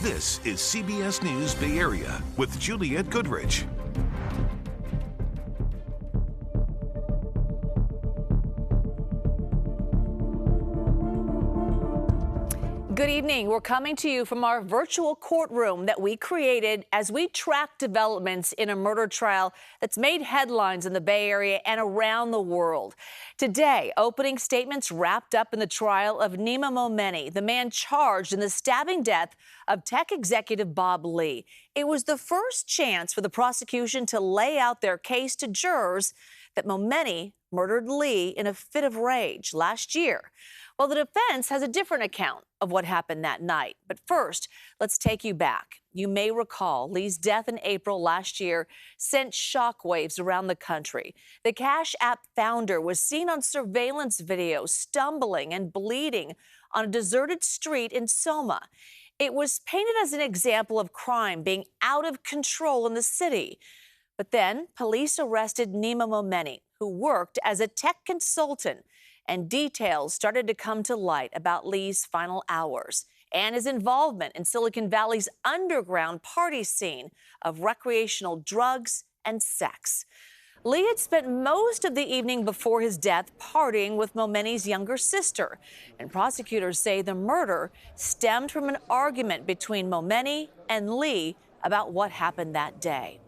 This is CBS News Bay Area with Juliette Goodrich. Good evening. We're coming to you from our virtual courtroom that we created as we track developments in a murder trial that's made headlines in the Bay Area and around the world. Today, opening statements wrapped up in the trial of Nima Momeni, the man charged in the stabbing death of tech executive Bob Lee. It was the first chance for the prosecution to lay out their case to jurors that Momeni murdered Lee in a fit of rage last year. Well, the defense has a different account of what happened that night. But first, let's take you back. You may recall Lee's death in April last year sent shockwaves around the country. The Cash App founder was seen on surveillance video stumbling and bleeding on a deserted street in Soma. It was painted as an example of crime being out of control in the city. But then police arrested Nima Momeni, who worked as a tech consultant, and details started to come to light about Lee's final hours and his involvement in Silicon Valley's underground party scene of recreational drugs and sex. Lee had spent most of the evening before his death partying with Momeni's younger sister, and prosecutors say the murder stemmed from an argument between Momeni and Lee about what happened that day.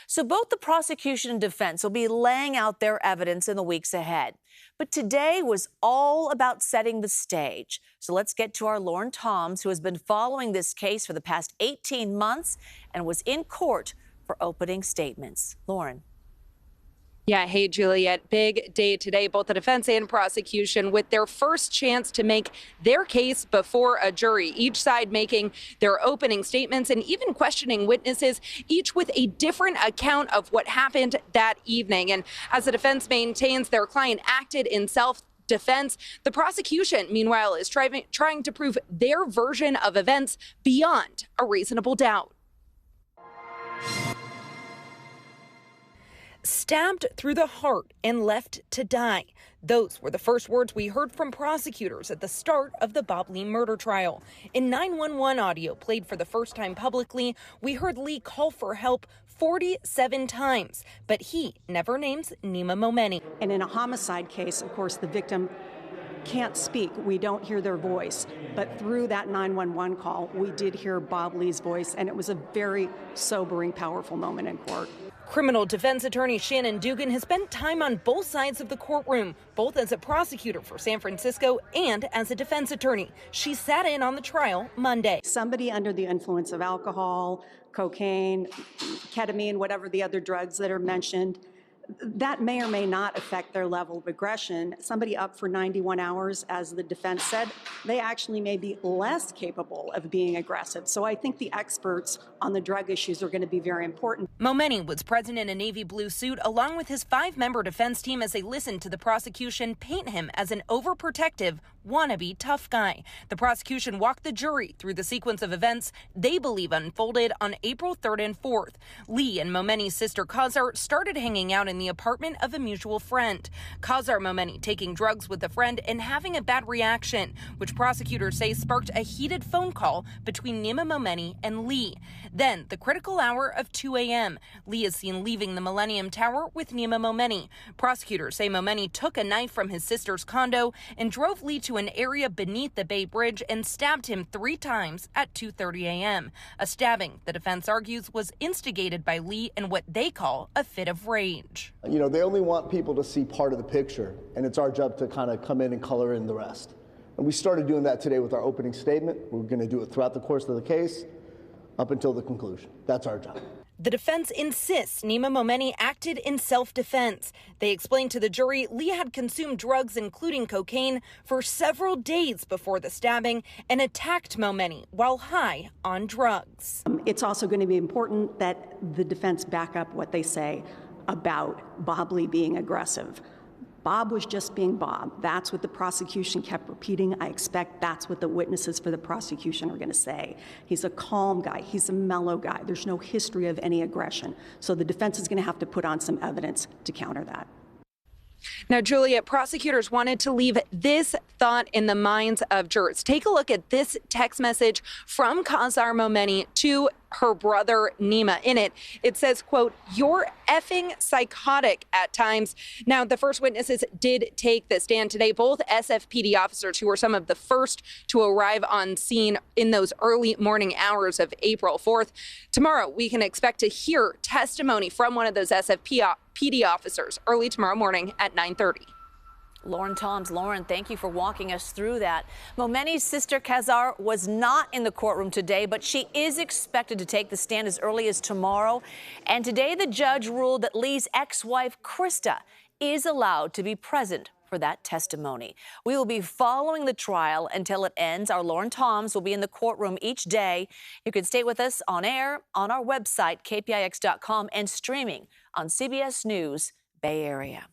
So both the prosecution and defense will be laying out their evidence in the weeks ahead. But today was all about setting the stage. So let's get to our Lauren Toms, who has been following this case for the past 18 months and was in court for opening statements. Lauren. Yeah, hey, Juliette, big day today, both the defense and prosecution with their first chance to make their case before a jury, each side making their opening statements and even questioning witnesses, each with a different account of what happened that evening. And as the defense maintains their client acted in self-defense, the prosecution, meanwhile, is trying to prove their version of events beyond a reasonable doubt. Stabbed through the heart and left to die. Those were the first words we heard from prosecutors at the start of the Bob Lee murder trial. In 911 audio played for the first time publicly, we heard Lee call for help 47 times, but he never names Nima Momeni. And in a homicide case, of course, the victim can't speak. We don't hear their voice. But through that 911 call, we did hear Bob Lee's voice, and it was a very sobering, powerful moment in court. Criminal defense attorney Shannon Dugan has spent time on both sides of the courtroom, both as a prosecutor for San Francisco and as a defense attorney. She sat in on the trial Monday. Somebody under the influence of alcohol, cocaine, ketamine, whatever the other drugs that are mentioned, that may or may not affect their level of aggression. Somebody up for 91 hours, as the defense said, they actually may be less capable of being aggressive. So I think the experts on the drug issues are going to be very important. Momeni was present in a navy blue suit along with his 5-member defense team as they listened to the prosecution paint him as an overprotective, wannabe tough guy. The prosecution walked the jury through the sequence of events they believe unfolded on April 3rd and 4th. Lee and Momeni's sister Kazar started hanging out in the apartment of a mutual friend. Kazar Momeni taking drugs with a friend and having a bad reaction, which prosecutors say sparked a heated phone call between Nima Momeni and Lee. Then, the critical hour of 2 a.m., Lee is seen leaving the Millennium Tower with Nima Momeni. Prosecutors say Momeni took a knife from his sister's condo and drove Lee to an area beneath the Bay Bridge and stabbed him 3 times at 2:30 a.m. A stabbing, the defense argues, was instigated by Lee in what they call a fit of rage. You know, they only want people to see part of the picture, and it's our job to kind of come in and color in the rest. And we started doing that today with our opening statement. We're going to do it throughout the course of the case up until the conclusion. That's our job. The defense insists Nima Momeni acted in self-defense. They explained to the jury Lee had consumed drugs, including cocaine, for several days before the stabbing and attacked Momeni while high on drugs. It's also going to be important that the defense back up what they say about Bob Lee being aggressive. Bob was just being Bob. That's what the prosecution kept repeating. I expect that's what the witnesses for the prosecution are going to say. He's a calm guy. He's a mellow guy. There's no history of any aggression. So the defense is going to have to put on some evidence to counter that. Now, Julia, prosecutors wanted to leave this thought in the minds of jurors. Take a look at this text message from Nima Momeni to her brother Nima. In it, it says, quote, "You're effing psychotic at times." Now, the first witnesses did take the stand today, both SFPD officers who were some of the first to arrive on scene in those early morning hours of April 4th. Tomorrow, we can expect to hear testimony from one of those SFPD officers early tomorrow morning at 9:30. Lauren Toms. Lauren, thank you for walking us through that. Momeni's sister Kazar was not in the courtroom today, but she is expected to take the stand as early as tomorrow. And today the judge ruled that Lee's ex-wife Krista is allowed to be present for that testimony. We will be following the trial until it ends. Our Lauren Toms will be in the courtroom each day. You can stay with us on air on our website, KPIX.com, and streaming on CBS News Bay Area.